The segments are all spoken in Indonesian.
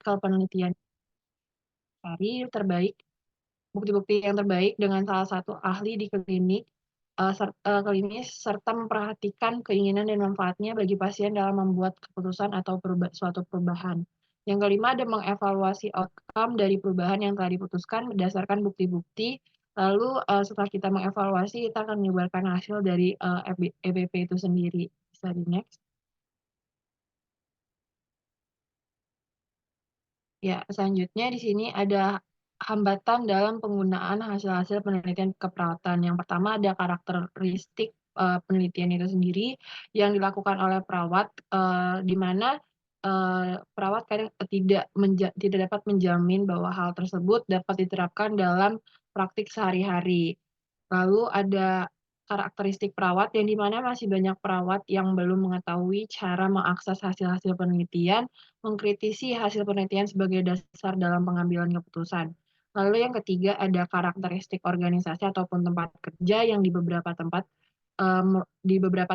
Kalau penelitian cari terbaik, bukti-bukti yang terbaik dengan salah satu ahli di klinis serta memperhatikan keinginan dan manfaatnya bagi pasien dalam membuat keputusan atau suatu perubahan. Yang kelima ada mengevaluasi outcome dari perubahan yang telah diputuskan berdasarkan bukti-bukti. Lalu setelah kita mengevaluasi, kita akan menyebarkan hasil dari EBP itu sendiri. Bisa di next. Ya, selanjutnya di sini ada hambatan dalam penggunaan hasil-hasil penelitian keperawatan. Yang pertama ada karakteristik penelitian itu sendiri yang dilakukan oleh perawat, di mana perawat kadang tidak dapat menjamin bahwa hal tersebut dapat diterapkan dalam praktik sehari-hari. Lalu ada karakteristik perawat yang di mana masih banyak perawat yang belum mengetahui cara mengakses hasil-hasil penelitian, mengkritisi hasil penelitian sebagai dasar dalam pengambilan keputusan. Lalu yang ketiga ada karakteristik organisasi ataupun tempat kerja yang di beberapa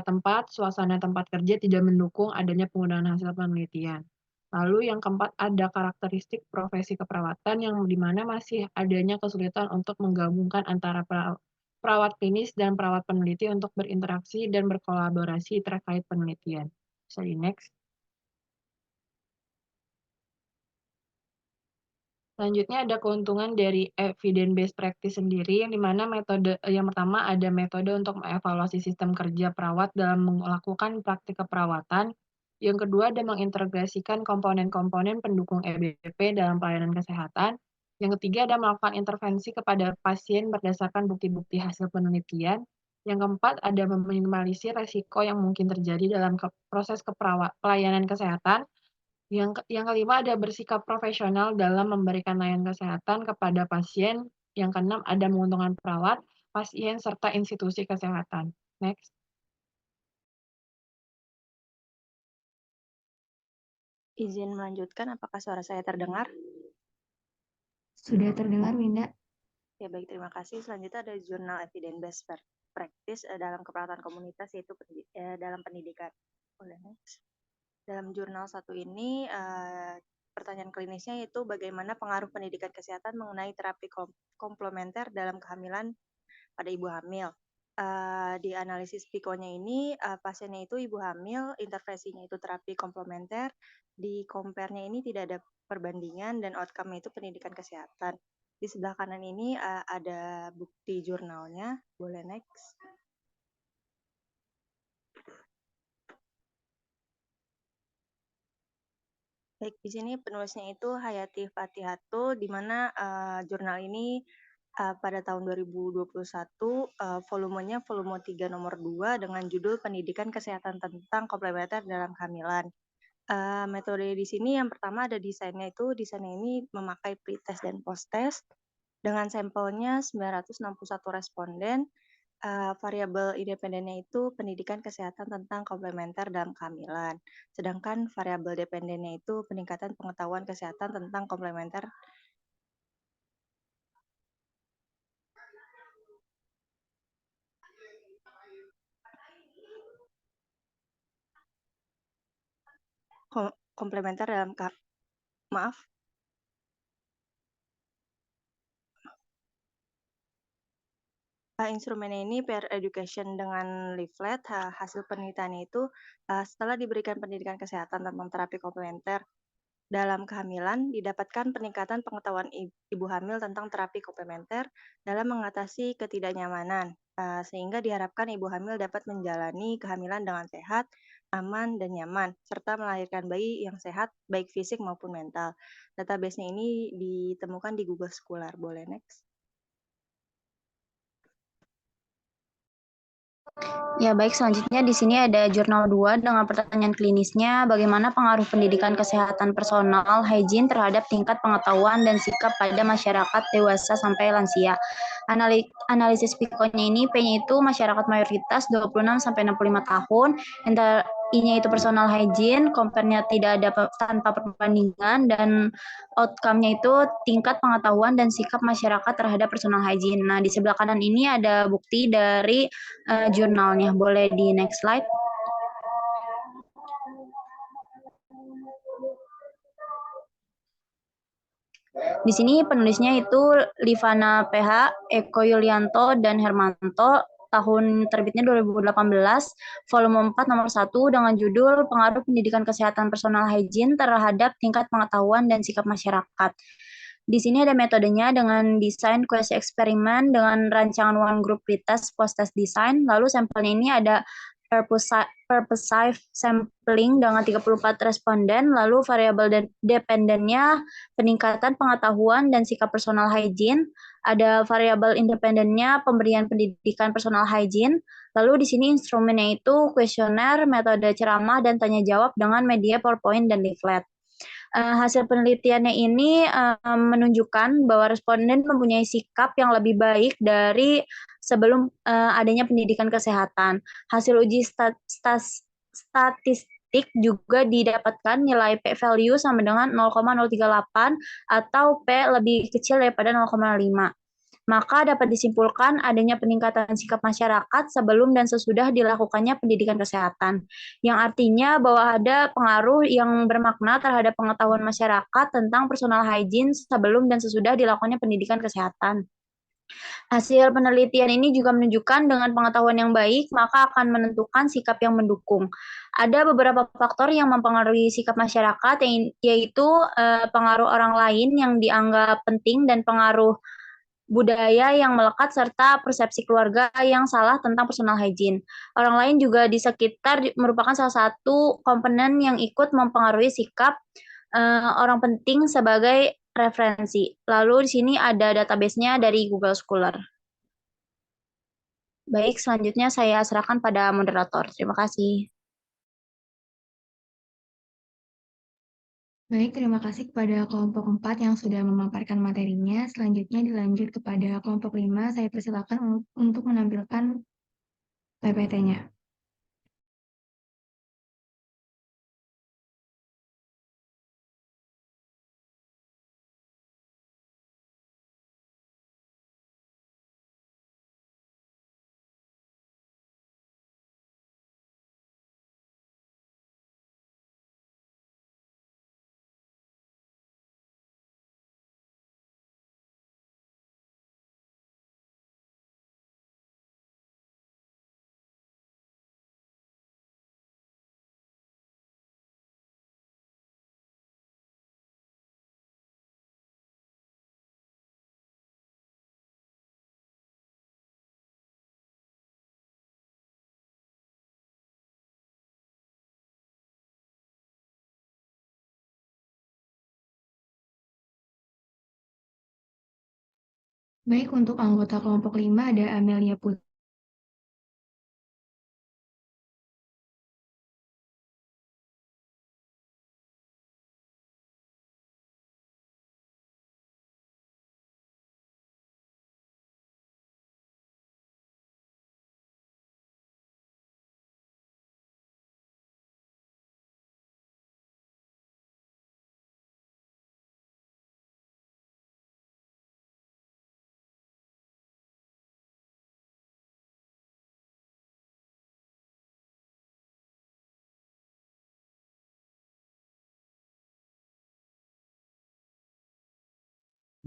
tempat suasana tempat kerja tidak mendukung adanya penggunaan hasil penelitian. Lalu yang keempat ada karakteristik profesi keperawatan yang di mana masih adanya kesulitan untuk menggabungkan antara perawat klinis dan perawat peneliti untuk berinteraksi dan berkolaborasi terkait penelitian. Bisa di next. Selanjutnya ada keuntungan dari evidence based practice sendiri, yang dimana metode yang pertama ada metode untuk mengevaluasi sistem kerja perawat dalam melakukan praktik keperawatan. Yang kedua ada mengintegrasikan komponen-komponen pendukung EBP dalam pelayanan kesehatan. Yang ketiga ada melakukan intervensi kepada pasien berdasarkan bukti-bukti hasil penelitian. Yang keempat ada meminimalisir resiko yang mungkin terjadi dalam proses pelayanan kesehatan. Yang kelima ada bersikap profesional dalam memberikan layanan kesehatan kepada pasien. Yang keenam ada menguntungkan perawat, pasien, serta institusi kesehatan. Next. Izin melanjutkan, apakah suara saya terdengar? Sudah terdengar, Winda. Ya, baik, terima kasih. Selanjutnya ada jurnal evidence based practice dalam keperawatan komunitas, yaitu dalam pendidikan. Next. Dalam jurnal satu ini, pertanyaan klinisnya yaitu bagaimana pengaruh pendidikan kesehatan mengenai terapi komplementer dalam kehamilan pada ibu hamil. Di analisis PICO-nya ini, pasiennya itu ibu hamil, intervensinya itu terapi komplementer, di compare-nya ini tidak ada perbandingan dan outcome-nya itu pendidikan kesehatan. Di sebelah kanan ini ada bukti jurnalnya, boleh next. Baik, di sini penulisnya itu Hayati Fatihatu, di mana jurnal ini pada tahun 2021 volumenya volume 3 nomor 2 dengan judul Pendidikan Kesehatan tentang Komplementer dalam Kehamilan. Metode di sini yang pertama ada desainnya ini memakai pre-test dan post-test dengan sampelnya 961 responden. Variabel independennya itu pendidikan kesehatan tentang komplementer dalam kehamilan. Sedangkan variabel dependennya itu peningkatan pengetahuan kesehatan tentang komplementer dalam instrumennya ini peer education dengan leaflet. Hasil penelitiannya itu setelah diberikan pendidikan kesehatan tentang terapi komplementer dalam kehamilan, didapatkan peningkatan pengetahuan ibu hamil tentang terapi komplementer dalam mengatasi ketidaknyamanan, sehingga diharapkan ibu hamil dapat menjalani kehamilan dengan sehat, aman, dan nyaman, serta melahirkan bayi yang sehat, baik fisik maupun mental. Database-nya ini ditemukan di Google Scholar. Boleh next. Ya, baik, selanjutnya di sini ada jurnal 2 dengan pertanyaan klinisnya bagaimana pengaruh pendidikan kesehatan personal hygiene terhadap tingkat pengetahuan dan sikap pada masyarakat dewasa sampai lansia. Analisis PICO-nya ini P-nya itu masyarakat mayoritas 26 sampai 65 tahun, I-nya itu personal hygiene, compare-nya tidak ada tanpa perbandingan, dan outcome-nya itu tingkat pengetahuan dan sikap masyarakat terhadap personal hygiene. Nah, di sebelah kanan ini ada bukti dari jurnalnya. Boleh di next slide. Di sini penulisnya itu Livana PH, Eko Yulianto, dan Hermanto. Tahun terbitnya 2018, volume 4 nomor 1 dengan judul Pengaruh Pendidikan Kesehatan Personal Hygiene terhadap Tingkat Pengetahuan dan Sikap Masyarakat. Di sini ada metodenya dengan desain quasi eksperimen dengan rancangan one group pretest post-test design. Lalu sampelnya ini ada purposive sampling dengan 34 responden, lalu variabel dependennya peningkatan pengetahuan dan sikap personal hygiene, ada variabel independennya pemberian pendidikan personal hygiene, lalu di sini instrumennya itu kuesioner, metode ceramah, dan tanya jawab dengan media PowerPoint dan leaflet. Hasil penelitiannya ini menunjukkan bahwa responden mempunyai sikap yang lebih baik dari sebelum adanya pendidikan kesehatan. Hasil uji statistik juga didapatkan nilai p-value sama dengan 0,038 atau p lebih kecil daripada 0,5. Maka dapat disimpulkan adanya peningkatan sikap masyarakat sebelum dan sesudah dilakukannya pendidikan kesehatan, yang artinya bahwa ada pengaruh yang bermakna terhadap pengetahuan masyarakat tentang personal hygiene sebelum dan sesudah dilakukannya pendidikan kesehatan. Hasil penelitian ini juga menunjukkan dengan pengetahuan yang baik, maka akan menentukan sikap yang mendukung. Ada beberapa faktor yang mempengaruhi sikap masyarakat, yaitu pengaruh orang lain yang dianggap penting dan pengaruh budaya yang melekat serta persepsi keluarga yang salah tentang personal hygiene. Orang lain juga di sekitar merupakan salah satu komponen yang ikut mempengaruhi sikap orang penting sebagai referensi. Lalu di sini ada database-nya dari Google Scholar. Baik, selanjutnya saya serahkan pada moderator. Terima kasih. Baik, terima kasih kepada kelompok 4 yang sudah memaparkan materinya. Selanjutnya dilanjut kepada kelompok 5. Saya persilakan untuk menampilkan PPT-nya. Baik, untuk anggota kelompok 5 ada Amelia Putri.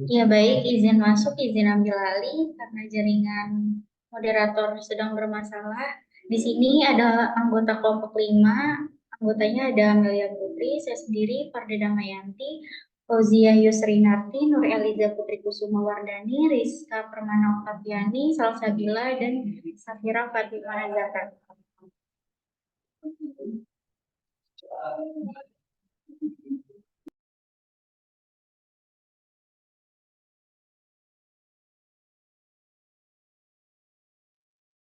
Ya baik, izin masuk, izin ambil alih karena jaringan moderator sedang bermasalah. Di sini ada anggota kelompok 5, anggotanya ada Amelia Putri, saya sendiri, Farda Damayanti, Fauzia Yusrinarti, Nur Eliza Putri Kusuma Wardani, Rizka Permana Oktaviani, Salsabila, dan Safira Fatimah Nazara.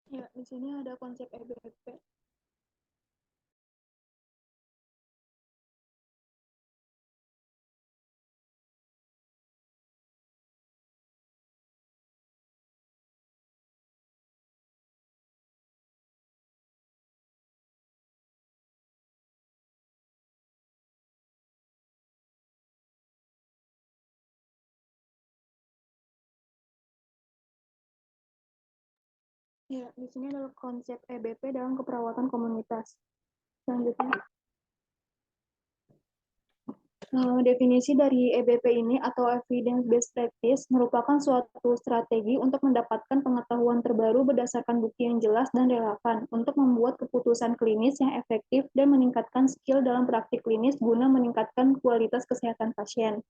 Ya, di sini ada konsep EBP. Ya, di sini adalah konsep EBP dalam keperawatan komunitas. Selanjutnya. Definisi dari EBP ini atau Evidence Based Practice merupakan suatu strategi untuk mendapatkan pengetahuan terbaru berdasarkan bukti yang jelas dan relevan untuk membuat keputusan klinis yang efektif dan meningkatkan skill dalam praktik klinis guna meningkatkan kualitas kesehatan pasien.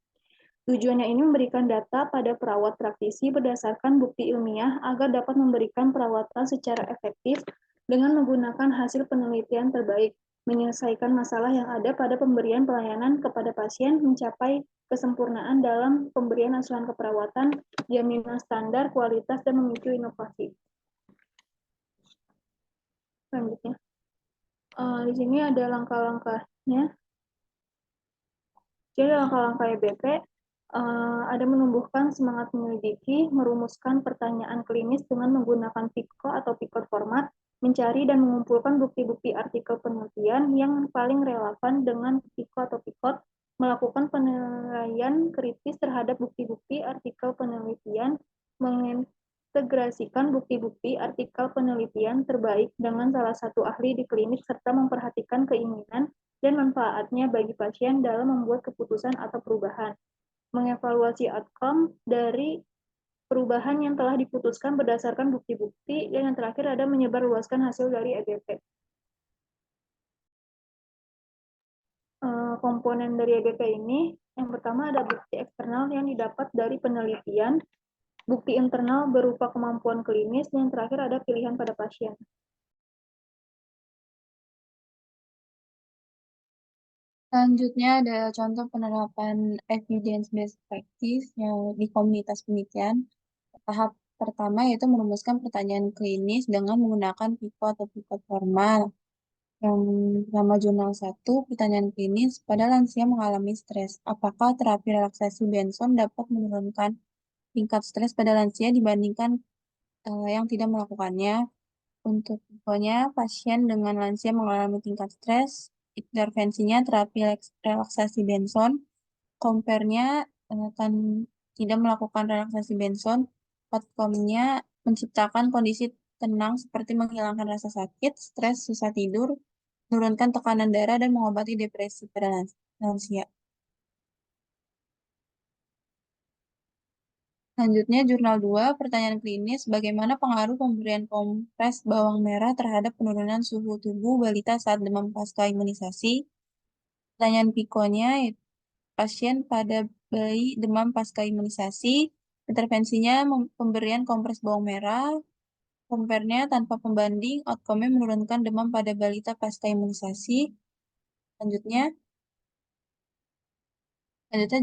Tujuannya ini memberikan data pada perawat praktisi berdasarkan bukti ilmiah agar dapat memberikan perawatan secara efektif dengan menggunakan hasil penelitian terbaik, menyelesaikan masalah yang ada pada pemberian pelayanan kepada pasien, mencapai kesempurnaan dalam pemberian asuhan keperawatan, jaminan standar, kualitas, dan memicu inovasi. Selanjutnya, di sini ada langkah-langkahnya. Jadi langkah-langkah EBP ada menumbuhkan semangat menyelidiki, merumuskan pertanyaan klinis dengan menggunakan PICO atau PICOT format, mencari dan mengumpulkan bukti-bukti artikel penelitian yang paling relevan dengan PICO atau PICOT, melakukan penilaian kritis terhadap bukti-bukti artikel penelitian, mengintegrasikan bukti-bukti artikel penelitian terbaik dengan salah satu ahli di klinik, serta memperhatikan keinginan dan manfaatnya bagi pasien dalam membuat keputusan atau perubahan, mengevaluasi outcome dari perubahan yang telah diputuskan berdasarkan bukti-bukti, dan yang terakhir ada menyebarluaskan hasil dari EBP. Komponen dari EBP ini, yang pertama ada bukti eksternal yang didapat dari penelitian, bukti internal berupa kemampuan klinis, dan yang terakhir ada pilihan pada pasien. Selanjutnya ada contoh penerapan evidence-based practice yang di komunitas penelitian. Tahap pertama yaitu merumuskan pertanyaan klinis dengan menggunakan PICO atau PICOT formal. Yang pertama jurnal 1, pertanyaan klinis, pada lansia mengalami stres. Apakah terapi relaksasi Benson dapat menurunkan tingkat stres pada lansia dibandingkan yang tidak melakukannya? Untuk pokoknya pasien dengan lansia mengalami tingkat stres, intervensinya terapi relaksasi Benson, compare-nya tidak melakukan relaksasi Benson, outcome-nya menciptakan kondisi tenang seperti menghilangkan rasa sakit, stres, susah tidur, menurunkan tekanan darah, dan mengobati depresi pada lansia. Selanjutnya, jurnal 2, pertanyaan klinis, bagaimana pengaruh pemberian kompres bawang merah terhadap penurunan suhu tubuh balita saat demam pasca imunisasi. Pertanyaan PICO-nya, pasien pada bayi demam pasca imunisasi, intervensinya pemberian kompres bawang merah, compare-nya tanpa pembanding, outcome-nya menurunkan demam pada balita pasca imunisasi. Selanjutnya,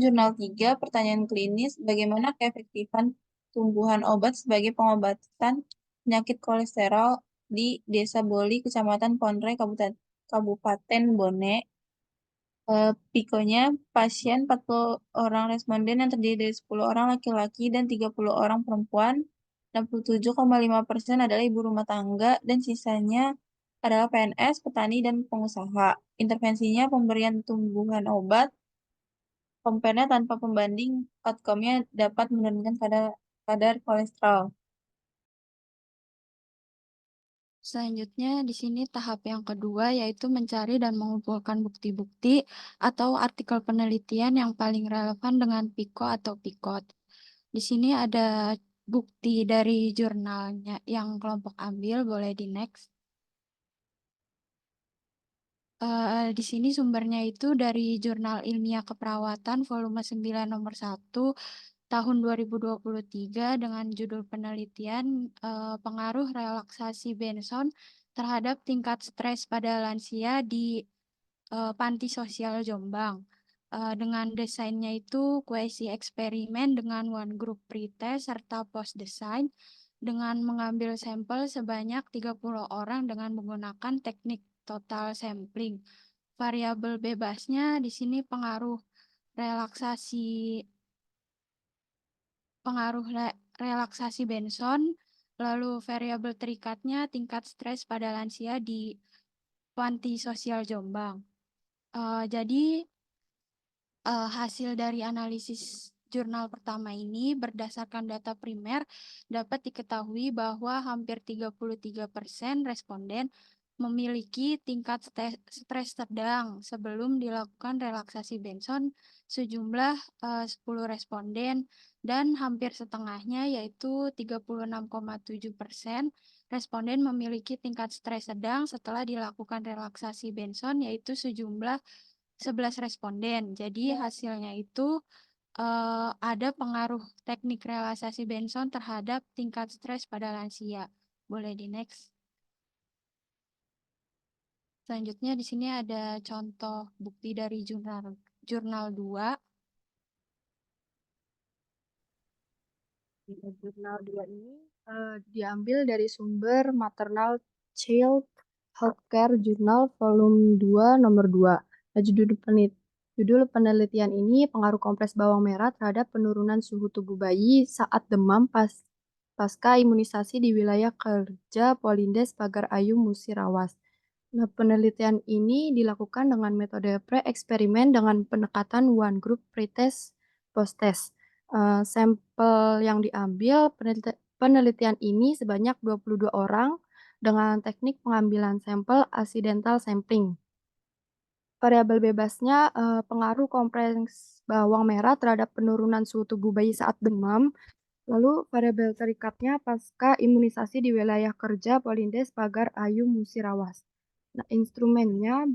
jurnal 3, pertanyaan klinis, bagaimana keefektifan tumbuhan obat sebagai pengobatan penyakit kolesterol di Desa Boli, Kecamatan Ponre, Kabupaten Bone. Pikonya, pasien 40 orang responden yang terdiri dari 10 orang laki-laki dan 30 orang perempuan. 67,5% adalah ibu rumah tangga dan sisanya adalah PNS, petani, dan pengusaha. Intervensinya pemberian tumbuhan obat, compare-nya tanpa pembanding, outcome-nya dapat menurunkan kadar kolesterol. Selanjutnya, di sini tahap yang kedua yaitu mencari dan mengumpulkan bukti-bukti atau artikel penelitian yang paling relevan dengan PICO atau PICOT. Di sini ada bukti dari jurnalnya yang kelompok ambil, boleh di next. Di sini sumbernya itu dari Jurnal Ilmiah Keperawatan volume 9 nomor 1 tahun 2023 dengan judul penelitian pengaruh relaksasi Benson terhadap tingkat stres pada lansia di Panti Sosial Jombang. Dengan desainnya itu kuesi eksperimen dengan one group pretest serta post design dengan mengambil sampel sebanyak 30 orang dengan menggunakan teknik total sampling. Variabel bebasnya di sini relaksasi Benson, lalu variabel terikatnya tingkat stres pada lansia di Panti Sosial Jombang. Jadi hasil dari analisis jurnal pertama ini berdasarkan data primer dapat diketahui bahwa hampir 33% responden memiliki tingkat stres sedang sebelum dilakukan relaksasi Benson sejumlah 10 responden dan hampir setengahnya yaitu 36,7% responden memiliki tingkat stres sedang setelah dilakukan relaksasi Benson yaitu sejumlah 11 responden. Jadi hasilnya itu ada pengaruh teknik relaksasi Benson terhadap tingkat stres pada lansia. Boleh di next. Selanjutnya di sini ada contoh bukti dari jurnal 2. Jurnal 2 ini diambil dari sumber Maternal Child Healthcare Journal volume 2 nomor 2. Nah, judul penelitian ini pengaruh kompres bawang merah terhadap penurunan suhu tubuh bayi saat demam pasca imunisasi di wilayah kerja Polindes Pagar Ayu Musirawas. Nah, penelitian ini dilakukan dengan metode pre-eksperimen dengan pendekatan one group pretest post-test. Sampel yang diambil penelitian ini sebanyak 22 orang dengan teknik pengambilan sampel accidental sampling. Variabel bebasnya pengaruh kompres bawang merah terhadap penurunan suhu tubuh bayi saat demam. Lalu variabel terikatnya pasca imunisasi di wilayah kerja Polindes Pagar Ayu Musirawas. Nah, instrumennya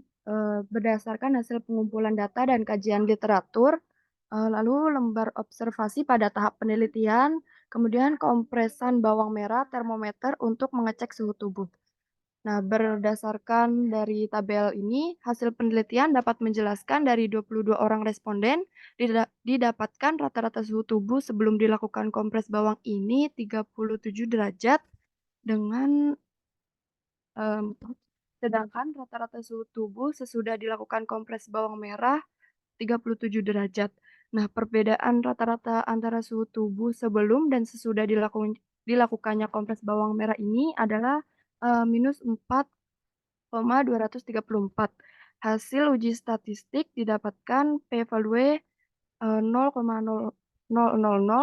berdasarkan hasil pengumpulan data dan kajian literatur, lalu lembar observasi pada tahap penelitian, kemudian kompresan bawang merah termometer untuk mengecek suhu tubuh. Nah, berdasarkan dari tabel ini, hasil penelitian dapat menjelaskan dari 22 orang responden didapatkan rata-rata suhu tubuh sebelum dilakukan kompres bawang ini 37 derajat dengan sedangkan rata-rata suhu tubuh sesudah dilakukan kompres bawang merah 37 derajat. Nah, perbedaan rata-rata antara suhu tubuh sebelum dan sesudah dilakukannya kompres bawang merah ini adalah minus 4,234. Hasil uji statistik didapatkan p-value 0,0000,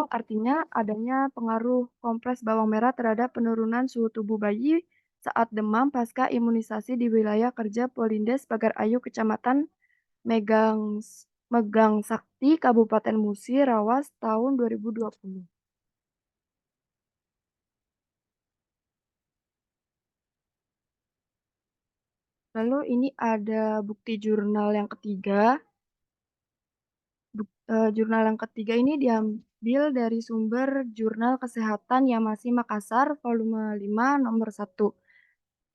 artinya adanya pengaruh kompres bawang merah terhadap penurunan suhu tubuh bayi saat demam pasca imunisasi di wilayah kerja Polindes Pagar Ayu Kecamatan Megang Sakti Kabupaten Musirawas tahun 2020. Lalu ini ada bukti jurnal yang ketiga. Jurnal yang ketiga ini diambil dari sumber Jurnal Kesehatan Yamasi Makassar volume 5 nomor 1.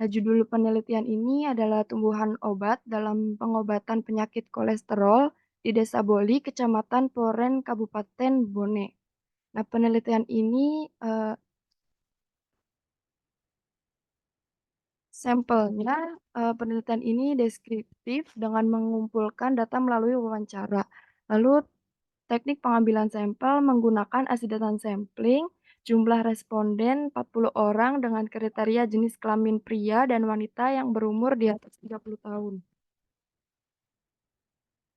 Nah, judul penelitian ini adalah tumbuhan obat dalam pengobatan penyakit kolesterol di Desa Boli, Kecamatan Poren, Kabupaten Bone. Nah, penelitian ini sampelnya, penelitian ini deskriptif dengan mengumpulkan data melalui wawancara. Lalu teknik pengambilan sampel menggunakan accidental sampling, jumlah responden 40 orang dengan kriteria jenis kelamin pria dan wanita yang berumur di atas 30 tahun.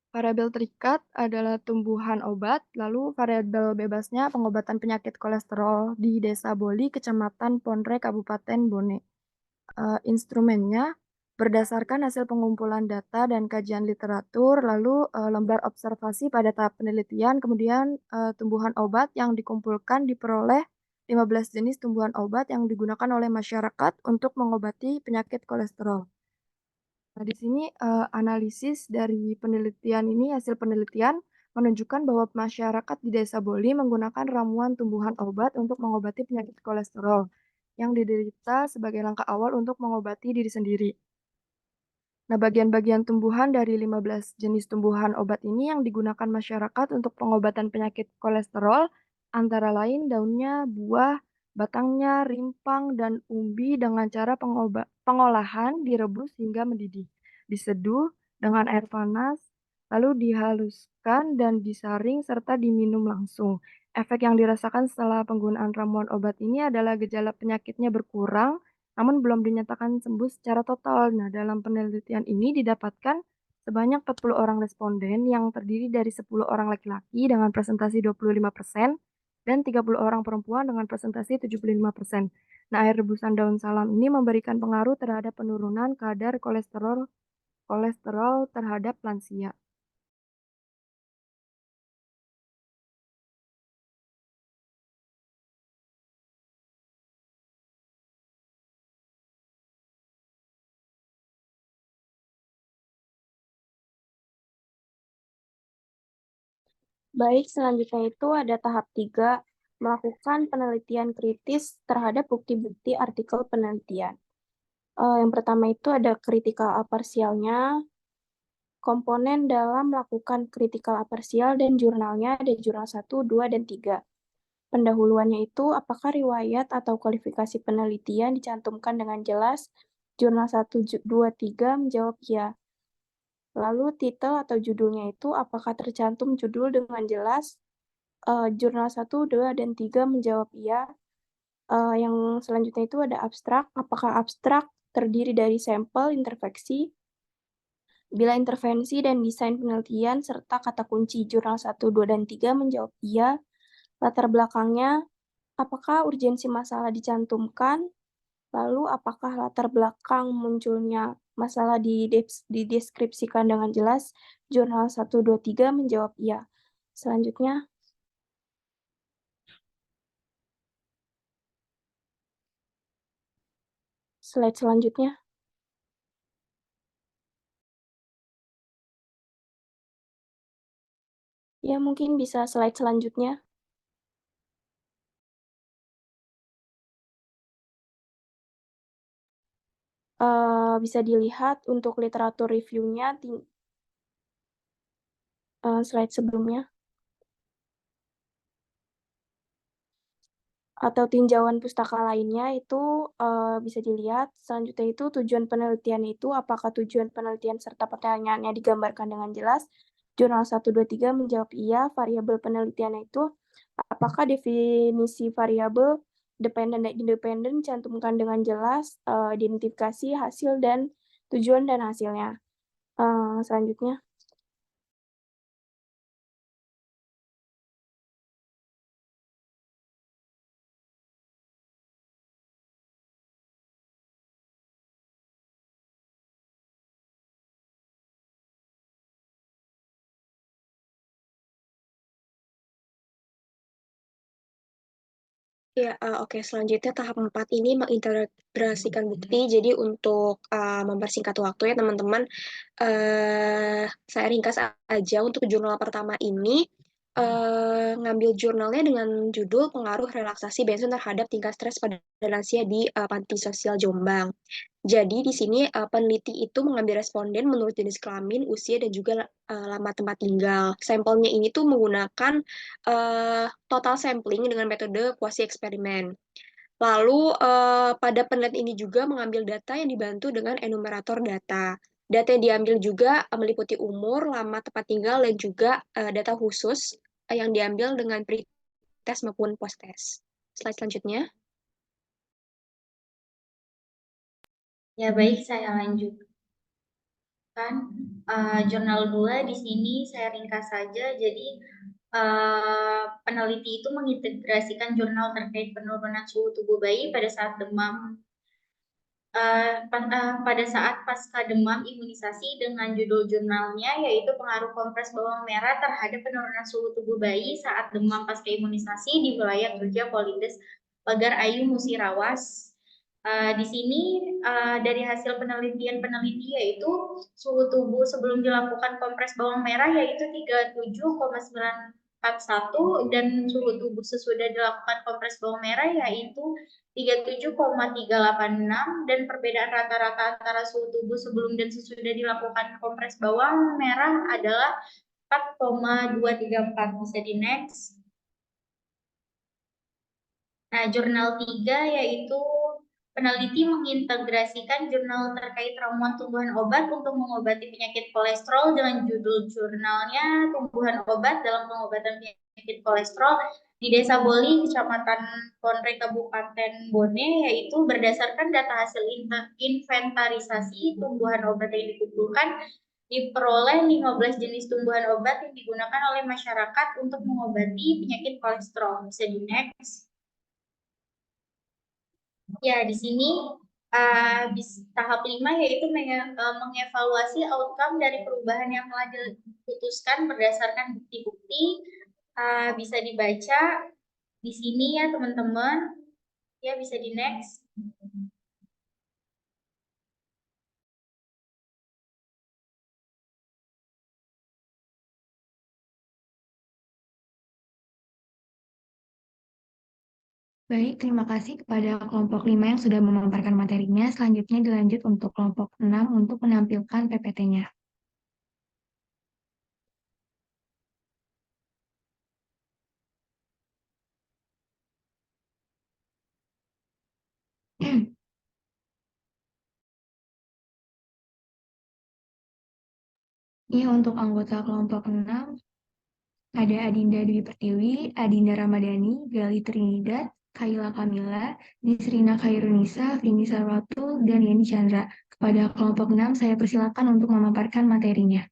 Variabel terikat adalah tumbuhan obat, lalu variabel bebasnya pengobatan penyakit kolesterol di Desa Boli, Kecamatan Ponre, Kabupaten Bone. Instrumennya berdasarkan hasil pengumpulan data dan kajian literatur, lalu lembar observasi pada tahap penelitian, kemudian tumbuhan obat yang dikumpulkan diperoleh 15 jenis tumbuhan obat yang digunakan oleh masyarakat untuk mengobati penyakit kolesterol. Nah, di sini analisis dari penelitian ini, hasil penelitian menunjukkan bahwa masyarakat di Desa Boli menggunakan ramuan tumbuhan obat untuk mengobati penyakit kolesterol yang diderita sebagai langkah awal untuk mengobati diri sendiri. Nah, bagian-bagian tumbuhan dari 15 jenis tumbuhan obat ini yang digunakan masyarakat untuk pengobatan penyakit kolesterol antara lain daunnya, buah, batangnya, rimpang, dan umbi dengan cara pengolahan direbus hingga mendidih, diseduh dengan air panas, lalu dihaluskan dan disaring serta diminum langsung. Efek yang dirasakan setelah penggunaan ramuan obat ini adalah gejala penyakitnya berkurang, namun belum dinyatakan sembuh secara total. Nah, dalam penelitian ini didapatkan sebanyak 40 orang responden yang terdiri dari 10 orang laki-laki dengan presentasi 25% dan 30 orang perempuan dengan presentasi 75%. Nah, air rebusan daun salam ini memberikan pengaruh terhadap penurunan kadar kolesterol terhadap lansia. Baik, selanjutnya itu ada tahap 3, melakukan penelitian kritis terhadap bukti-bukti artikel penelitian. Yang pertama itu ada critical aparsialnya, komponen dalam melakukan critical aparsial dan jurnalnya ada jurnal 1, 2, dan 3. Pendahuluannya itu apakah riwayat atau kualifikasi penelitian dicantumkan dengan jelas? Jurnal 1, 2, 3 menjawab ya. Lalu titel atau judulnya itu apakah tercantum judul dengan jelas? Jurnal 1, 2, dan 3 menjawab iya. Yang selanjutnya itu ada abstrak. Apakah abstrak terdiri dari sampel, intervensi? Bila intervensi dan desain penelitian serta kata kunci jurnal 1, 2, dan 3 menjawab iya. Latar belakangnya, apakah urgensi masalah dicantumkan? Lalu apakah latar belakang munculnya masalah dideskripsikan dengan jelas? Jurnal 1, 2, 3 menjawab iya. Selanjutnya, slide selanjutnya. Ya, mungkin bisa slide selanjutnya. Bisa dilihat untuk literatur review-nya, slide sebelumnya. Atau tinjauan pustaka lainnya itu bisa dilihat. Selanjutnya itu tujuan penelitian itu, apakah tujuan penelitian serta pertanyaannya digambarkan dengan jelas? Jurnal 1, 2, 3 menjawab iya. Variabel penelitian itu, apakah definisi variabel dependen dan independen cantumkan dengan jelas, identifikasi hasil dan tujuan dan hasilnya. Selanjutnya. Ya, oke. Selanjutnya tahap 4 ini mengintegrasikan bukti. Jadi untuk mempersingkat waktu ya teman-teman, saya ringkas aja untuk jurnal pertama ini, ngambil jurnalnya dengan judul pengaruh relaksasi bensin terhadap tingkat stres pada lansia di Panti Sosial Jombang. Jadi di sini peneliti itu mengambil responden menurut jenis kelamin, usia, dan juga lama tempat tinggal. Sampelnya ini tuh menggunakan total sampling dengan metode kuasi eksperimen. Lalu pada penelitian ini juga mengambil data yang dibantu dengan enumerator data. Data yang diambil juga meliputi umur, lama tempat tinggal, dan juga data khusus yang diambil dengan pre-test maupun post-test. Slide selanjutnya. Ya, baik, saya lanjutkan. Jurnal 2 di sini saya ringkas saja. Jadi, peneliti itu mengintegrasikan jurnal terkait penurunan suhu tubuh bayi pada saat demam pada saat pasca demam imunisasi dengan judul jurnalnya yaitu pengaruh kompres bawang merah terhadap penurunan suhu tubuh bayi saat demam pasca imunisasi di wilayah kerja Polindes Pagar Ayu Musirawas. Di sini dari hasil penelitian peneliti yaitu suhu tubuh sebelum dilakukan kompres bawang merah yaitu 37,941 dan suhu tubuh sesudah dilakukan kompres bawang merah yaitu 37,386 dan perbedaan rata-rata antara suhu tubuh sebelum dan sesudah dilakukan kompres bawang merah adalah 4,234. Bisa di next. Nah, jurnal 3 yaitu peneliti mengintegrasikan jurnal terkait ramuan tumbuhan obat untuk mengobati penyakit kolesterol dengan judul jurnalnya tumbuhan obat dalam pengobatan penyakit kolesterol di Desa Boli, Kecamatan Konre, Kabupaten Bone, yaitu berdasarkan data hasil inventarisasi tumbuhan obat yang dikumpulkan, diperoleh 15 jenis tumbuhan obat yang digunakan oleh masyarakat untuk mengobati penyakit kolesterol. Bisa di next. Ya, di sini tahap 5 yaitu mengevaluasi outcome dari perubahan yang telah diputuskan berdasarkan bukti-bukti. Bisa dibaca di sini ya teman-teman. Ya, bisa di next. Baik, terima kasih kepada kelompok 5 yang sudah memaparkan materinya. Selanjutnya dilanjut untuk kelompok 6 untuk menampilkan PPT-nya. Ini untuk anggota kelompok 6, ada Adinda Dwi Pertiwi, Adinda Ramadhani, Gali Trinidad, Kaila Kamila, Nisrina Khairunisa, Vini Sarwatu, dan Yeni Chandra. Kepada kelompok 6, saya persilakan untuk memaparkan materinya.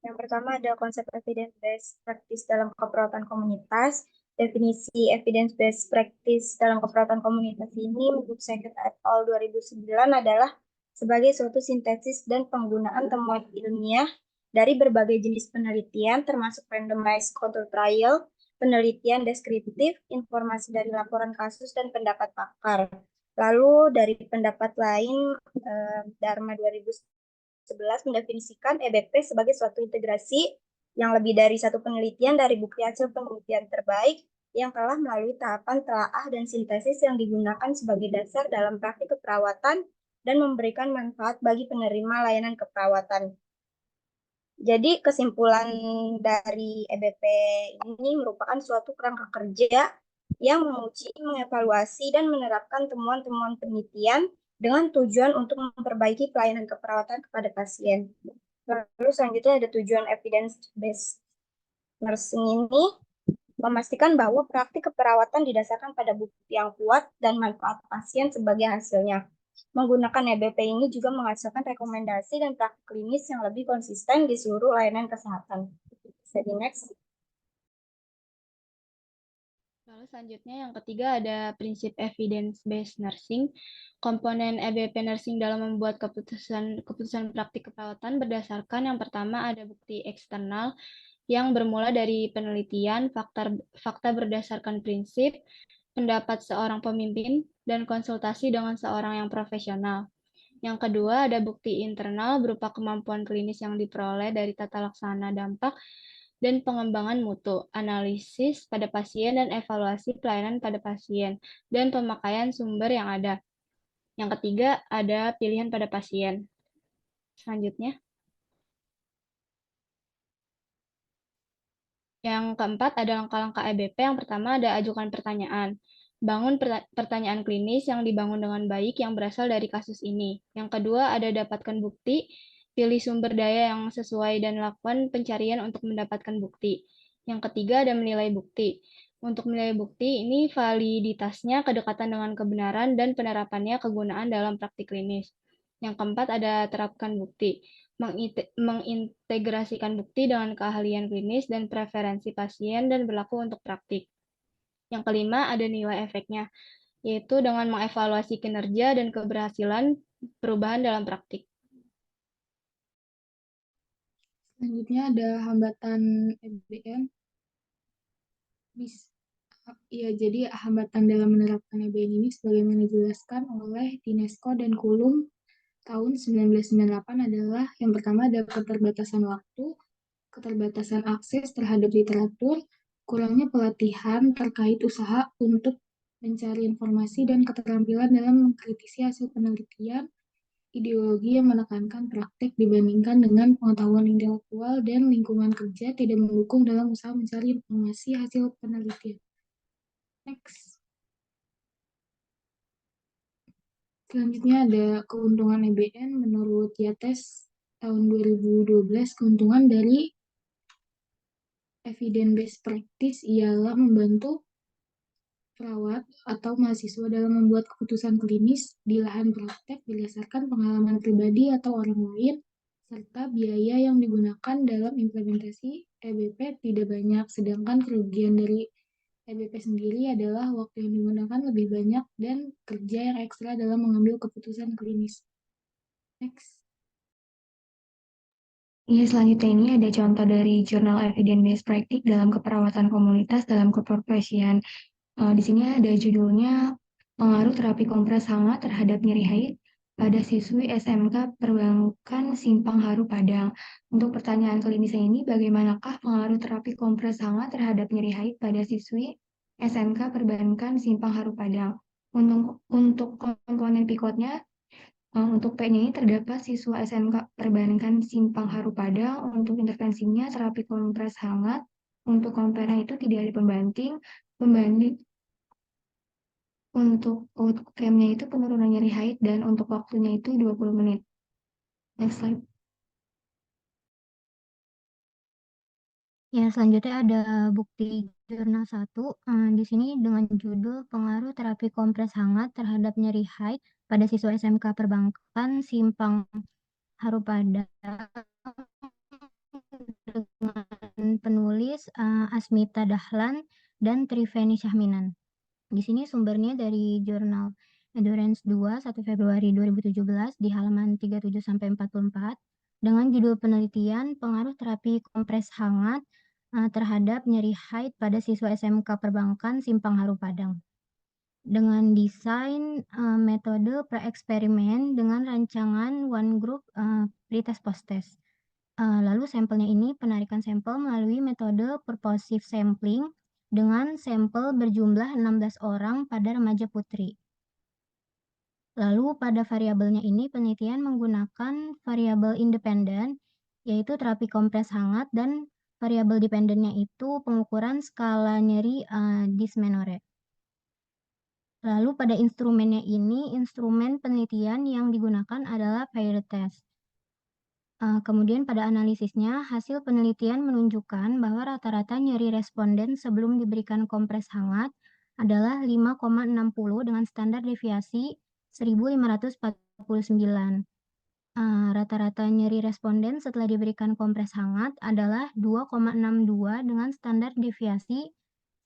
Yang pertama ada konsep evidence-based practice dalam keperawatan komunitas. Definisi evidence-based practice dalam keperawatan komunitas ini menurut Secret et al. 2009 adalah sebagai suatu sintesis dan penggunaan temuan ilmiah dari berbagai jenis penelitian termasuk randomized control trial, penelitian deskriptif, informasi dari laporan kasus, dan pendapat pakar. Lalu dari pendapat lain, Dharma 2011 mendefinisikan EBP sebagai suatu integrasi yang lebih dari satu penelitian dari bukti hasil penelitian terbaik yang telah melalui tahapan telaah dan sintesis yang digunakan sebagai dasar dalam praktik keperawatan dan memberikan manfaat bagi penerima layanan keperawatan. Jadi kesimpulan dari EBP ini merupakan suatu kerangka kerja yang menguji, mengevaluasi, dan menerapkan temuan-temuan penelitian dengan tujuan untuk memperbaiki pelayanan keperawatan kepada pasien. Lalu selanjutnya ada tujuan evidence-based nursing ini memastikan bahwa praktik keperawatan didasarkan pada bukti yang kuat dan manfaat pasien sebagai hasilnya. Menggunakan EBP ini juga menghasilkan rekomendasi dan praktik klinis yang lebih konsisten di seluruh layanan kesehatan. Bisa di next. Lalu selanjutnya yang ketiga ada prinsip evidence-based nursing. Komponen EBP nursing dalam membuat keputusan praktik keperawatan berdasarkan yang pertama ada bukti eksternal yang bermula dari penelitian, fakta berdasarkan prinsip, pendapat seorang pemimpin, dan konsultasi dengan seorang yang profesional. Yang kedua, ada bukti internal berupa kemampuan klinis yang diperoleh dari tata laksana dampak dan pengembangan mutu, analisis pada pasien, dan evaluasi pelayanan pada pasien, dan pemakaian sumber yang ada. Yang ketiga, ada pilihan pada pasien. Selanjutnya. Yang keempat ada langkah-langkah EBP. Yang pertama ada ajukan pertanyaan. Bangun pertanyaan klinis yang dibangun dengan baik yang berasal dari kasus ini. Yang kedua ada dapatkan bukti, pilih sumber daya yang sesuai dan lakukan pencarian untuk mendapatkan bukti. Yang ketiga ada menilai bukti. Untuk menilai bukti ini validitasnya, kedekatan dengan kebenaran, dan penerapannya kegunaan dalam praktik klinis. Yang keempat ada terapkan bukti, mengintegrasikan bukti dengan keahlian klinis dan preferensi pasien dan berlaku untuk praktik. Yang kelima ada nilai efeknya, yaitu dengan mengevaluasi kinerja dan keberhasilan perubahan dalam praktik. Selanjutnya ada hambatan EBM. Ya, jadi hambatan dalam menerapkan EBM ini sebagaimana dijelaskan oleh Dinesko dan Kulum tahun 1998 adalah yang pertama ada keterbatasan waktu, keterbatasan akses terhadap literatur, kurangnya pelatihan terkait usaha untuk mencari informasi dan keterampilan dalam mengkritisi hasil penelitian, ideologi yang menekankan praktek dibandingkan dengan pengetahuan intelektual, dan lingkungan kerja tidak mendukung dalam usaha mencari informasi hasil penelitian. Next. Selanjutnya ada keuntungan EBN menurut Yates tahun 2012. Keuntungan dari evidence-based practice ialah membantu perawat atau mahasiswa dalam membuat keputusan klinis di lahan praktek berdasarkan pengalaman pribadi atau orang lain, serta biaya yang digunakan dalam implementasi EBP tidak banyak, sedangkan kerugian dari EBP sendiri adalah waktu yang digunakan lebih banyak dan kerja yang ekstra dalam mengambil keputusan klinis. Next. Ini selanjutnya ini ada contoh dari jurnal evidence based practice dalam keperawatan komunitas dalam keprofesian. Di sini ada judulnya pengaruh terapi kompres hangat terhadap nyeri haid pada siswi SMK Perbankan Simpang Haru Padang. Untuk pertanyaan klinisnya ini, bagaimanakah pengaruh terapi kompres hangat terhadap nyeri haid pada siswi SMK Perbankan Simpang Haru Padang? Untuk komponen pikotnya, untuk P-nya ini terdapat siswa SMK Perbankan Simpang Haru Padang. Untuk intervensinya terapi kompres hangat. Untuk komponen itu tidak ada pembanding. Untuk outcome-nya itu penurunan nyeri haid dan untuk waktunya itu 20 menit. Next slide. Ya, selanjutnya ada bukti jurnal 1. Di sini dengan judul pengaruh terapi kompres hangat terhadap nyeri haid pada siswa SMK Perbankan Simpang Haru Padang dengan penulis Asmita Dahlan dan Triveni Syahminan. Di sini sumbernya dari jurnal Endurance 2 1 Februari 2017 di halaman 37-44 dengan judul penelitian pengaruh terapi kompres hangat terhadap nyeri haid pada siswa SMK Perbankan Simpang Haru Padang. Dengan desain metode pre-eksperimen dengan rancangan one group pretest post-test. Lalu sampelnya ini penarikan sampel melalui metode purposive sampling dengan sampel berjumlah 16 orang pada remaja putri. Lalu pada variabelnya ini penelitian menggunakan variabel independen, yaitu terapi kompres hangat, dan variabel dependennya itu pengukuran skala nyeri dysmenorrhea. Lalu pada instrumennya ini, instrumen penelitian yang digunakan adalah Pear test. Kemudian pada analisisnya, hasil penelitian menunjukkan bahwa rata-rata nyeri responden sebelum diberikan kompres hangat adalah 5,60 dengan standar deviasi 1549. Rata-rata nyeri responden setelah diberikan kompres hangat adalah 2,62 dengan standar deviasi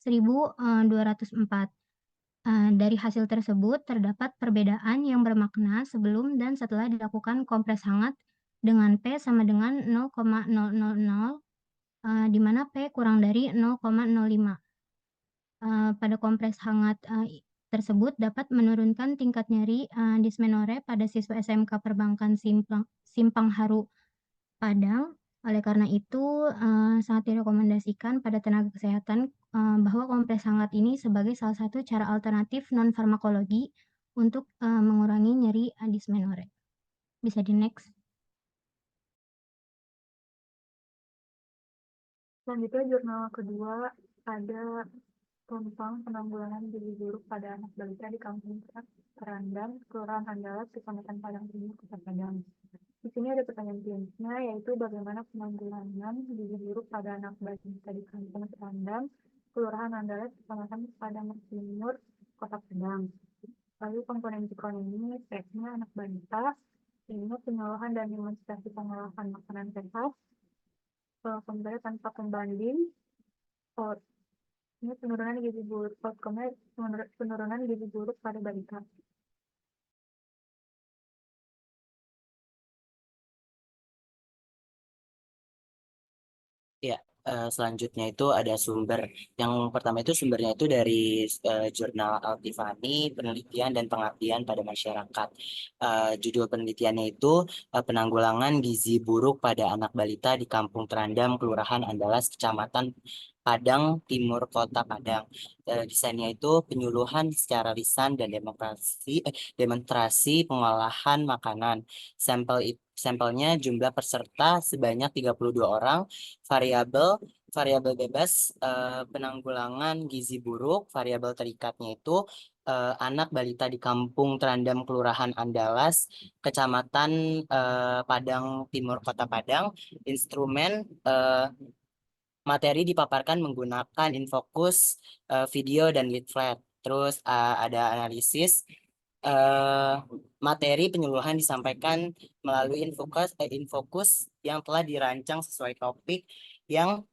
1204. Dari hasil tersebut terdapat perbedaan yang bermakna sebelum dan setelah dilakukan kompres hangat dengan P sama dengan 0,000, di mana P kurang dari 0,05. Pada kompres hangat tersebut dapat menurunkan tingkat nyeri dysmenorrhea pada siswa SMK Perbankan Simpang Haru Padang. Oleh karena itu, sangat direkomendasikan pada tenaga kesehatan bahwa kompres hangat ini sebagai salah satu cara alternatif non-farmakologi untuk mengurangi nyeri dysmenorrhea. Bisa di next. Selanjutnya jurnal kedua ada tentang penanggulangan gizi buruk pada anak balita di Kampung Kerandang, Kelurahan Andalas, Kecamatan Padang Timur, Kota Padang. Di sini ada pertanyaan klinisnya, yaitu bagaimana penanggulangan gizi buruk pada anak balita di Kampung Kerandang, Kelurahan Andalas, Kecamatan Padang Timur, Kota Padang. Lalu komponen psikonomi, tesnya anak balita, ini penyuluhan dan demonstrasi pengolahan makanan sehat, kemudian tanpa pembanding, ini penurunan gizi buruk, penurunan gizi buruk pada balita. Ya, selanjutnya itu ada sumber. Yang pertama itu sumbernya itu dari jurnal Altifani, penelitian dan pengabdian pada masyarakat. Judul penelitiannya itu penanggulangan gizi buruk pada anak balita di Kampung Trandam, Kelurahan Andalas, Kecamatan Padang Timur, Kota Padang. Desainnya itu penyuluhan secara lisan dan demonstrasi pengolahan makanan. Sampelnya jumlah peserta sebanyak 32 orang. Variabel bebas penanggulangan gizi buruk. Variabel terikatnya itu anak balita di Kampung Trandam, Kelurahan Andalas, Kecamatan Padang Timur, Kota Padang. Instrumen materi dipaparkan menggunakan infocus, video, dan leaflet. Terus ada analisis. Materi penyuluhan disampaikan melalui infocus yang telah dirancang sesuai topik yang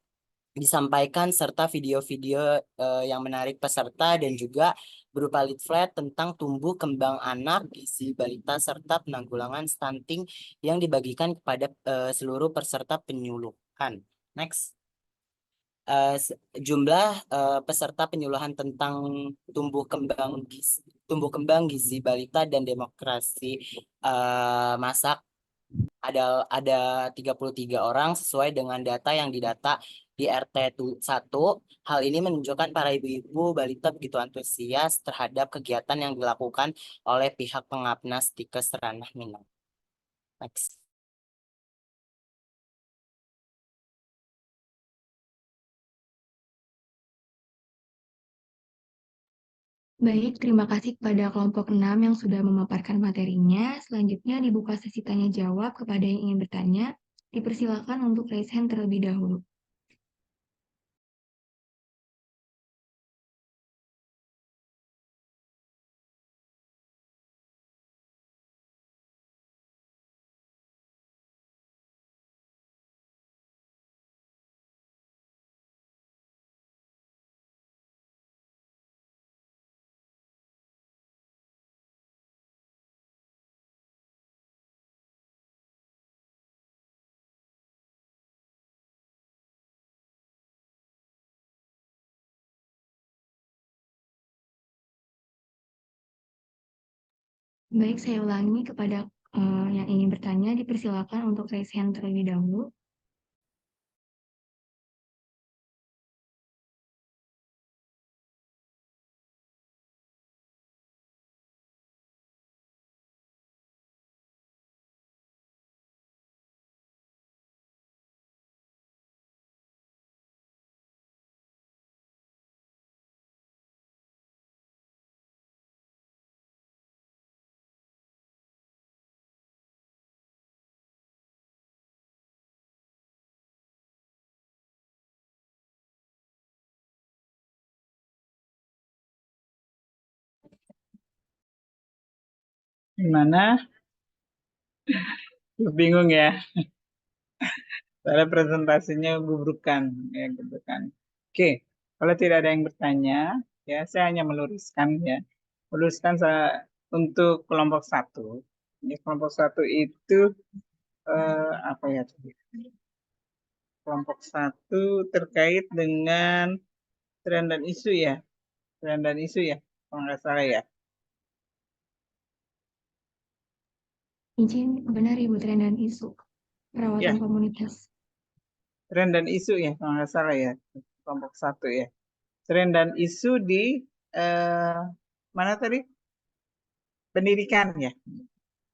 disampaikan serta video-video yang menarik peserta dan juga berupa leaflet tentang tumbuh kembang anak, gizi balita serta penanggulangan stunting yang dibagikan kepada seluruh peserta penyuluhan. Next. Jumlah peserta penyuluhan tentang tumbuh kembang gizi balita dan demokrasi masak ada 33 orang sesuai dengan data yang didata di RT 1. Hal ini menunjukkan para ibu-ibu balita begitu antusias terhadap kegiatan yang dilakukan oleh pihak Pengapnas Tikes Ranah Minang. Next. Baik, terima kasih kepada kelompok 6 yang sudah memaparkan materinya. Selanjutnya dibuka sesi tanya jawab kepada yang ingin bertanya. Dipersilakan untuk raise hand terlebih dahulu. Baik, saya ulangi kepada yang ingin bertanya, dipersilakan untuk raise hand terlebih dahulu. Gimana? Bingung ya? Soalnya presentasinya gubrukan, ya gitu kan. Oke, kalau tidak ada yang bertanya, ya saya hanya meluruskan ya. Meluruskan untuk kelompok 1. Ya, kelompok 1 itu apa ya? Kelompok 1 terkait dengan tren dan isu ya. Tren dan isu ya, kalau nggak salah ya. Izin, benar Ibu, tren dan isu perawatan Ya. komunitas. Tren dan isu ya, kalau nggak salah ya. Kelompok 1 ya. Tren dan isu di mana tadi? Pendidikan ya.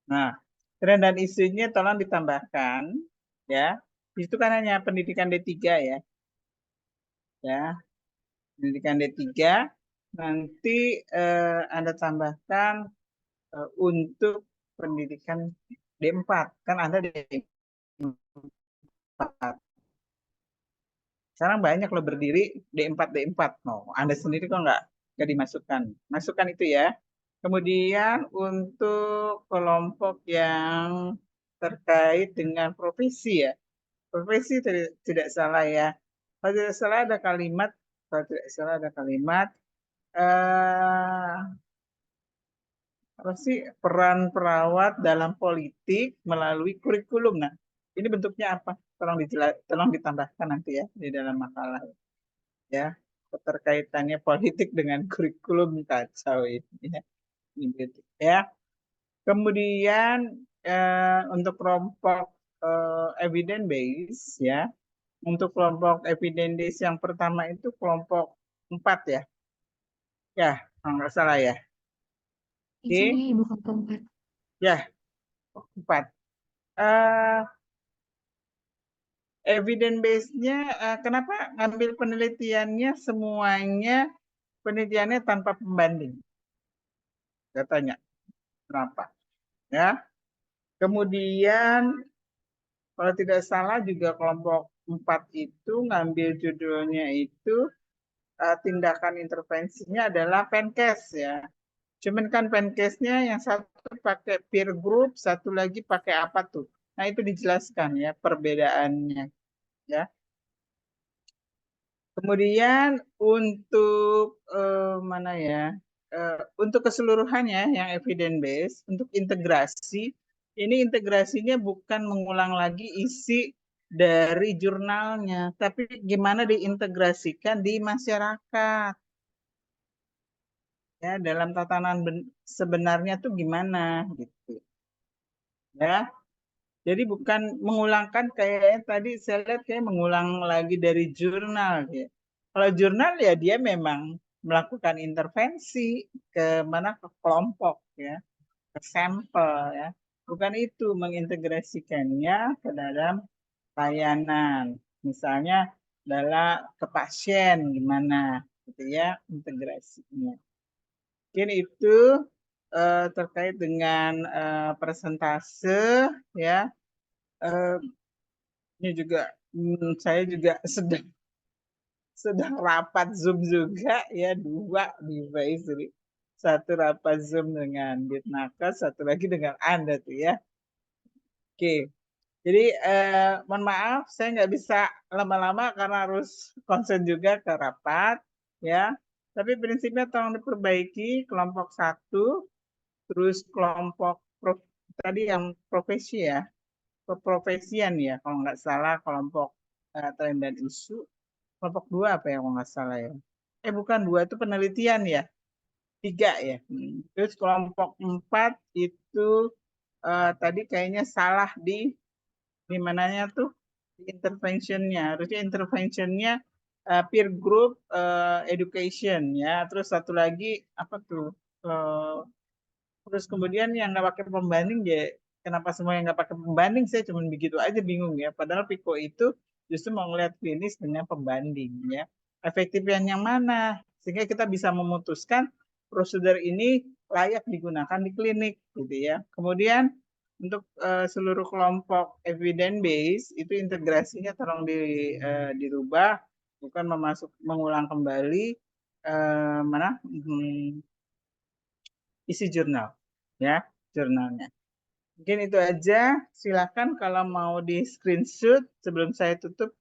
Nah, tren dan isunya tolong ditambahkan ya. Itu kan hanya pendidikan D3 ya. Ya. Pendidikan D3 nanti Anda tambahkan untuk pendidikan D4 kan ada D4. Sekarang banyak loh berdiri D4 D4. No, Anda sendiri kok nggak dimasukkan. Masukkan itu ya. Kemudian untuk kelompok yang terkait dengan profesi ya. Profesi tidak salah ya. Kalau tidak salah ada kalimat, apa sih peran perawat dalam politik melalui kurikulum. Nah, ini bentuknya apa? Tolong ditambahkan nanti ya di dalam makalah ya. Keterkaitannya politik dengan kurikulum kacau ini ya. Ya. Kemudian untuk kelompok evidence base ya. Untuk kelompok evidence base yang pertama itu kelompok 4 ya. Ya, kalau nggak salah ya. Izin ya Ibu, kelompok 4. Ya, 4. Evidence base-nya kenapa ngambil penelitiannya semuanya penelitiannya tanpa pembanding? Saya tanya, kenapa? Ya. Kemudian kalau tidak salah juga kelompok 4 itu ngambil judulnya itu tindakan intervensinya adalah Penkes ya. Cuman kan Penkesnya yang satu pakai peer group, satu lagi pakai apa tuh? Nah itu dijelaskan ya perbedaannya ya. Kemudian untuk mana ya? Untuk keseluruhannya yang evidence based, untuk integrasi, ini integrasinya bukan mengulang lagi isi dari jurnalnya, tapi gimana diintegrasikan di masyarakat. Ya, dalam tatanan sebenarnya tuh gimana gitu. Ya. Jadi bukan mengulangkan kayak tadi saya lihat kayak mengulang lagi dari jurnal ya. Kalau jurnal ya dia memang melakukan intervensi ke mana ke kelompok ya, ke sampel ya. Bukan itu mengintegrasikannya ke dalam layanan. Misalnya adalah ke pasien gimana gitu ya integrasinya. Mungkin itu terkait dengan persentase ya. Ini juga saya juga sedang rapat Zoom juga ya, 2 di Istri. Satu rapat Zoom dengan Ditnaker, satu lagi dengan Anda tuh ya. Oke. Jadi mohon maaf saya nggak bisa lama-lama karena harus konsen juga ke rapat ya. Tapi prinsipnya tolong diperbaiki kelompok 1, terus kelompok tadi yang profesi ya, keprofesian ya kalau nggak salah kelompok tren dan isu. Kelompok 2 apa ya kalau nggak salah ya. Bukan 2 itu penelitian ya. 3 ya. Terus kelompok 4 itu tadi kayaknya salah di mananya tuh interventionnya. Harusnya interventionnya peer group education ya. Terus satu lagi apa tuh? Terus kemudian yang nggak pakai pembanding ya kenapa semua yang nggak pakai pembanding saya cuma begitu aja bingung ya. Padahal PIKO itu justru mau ngeliat klinis dengan pembanding ya. Efektifnya yang mana sehingga kita bisa memutuskan prosedur ini layak digunakan di klinik gitu ya. Kemudian untuk seluruh kelompok evidence base itu integrasinya tolong dirubah bukan mengulang kembali isi jurnal ya jurnalnya. Mungkin itu aja. Silakan kalau mau di screenshot sebelum saya tutup.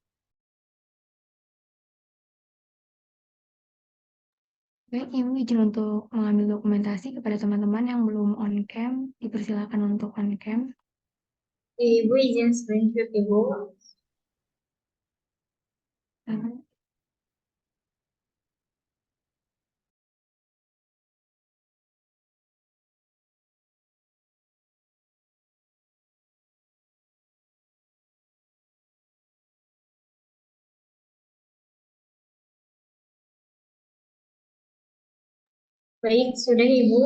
Baik, Ibu izin untuk mengambil dokumentasi kepada teman-teman yang belum on cam, dipersilakan untuk on cam. Ibu izin screenshot Ibu. Baik, sudah Ibu.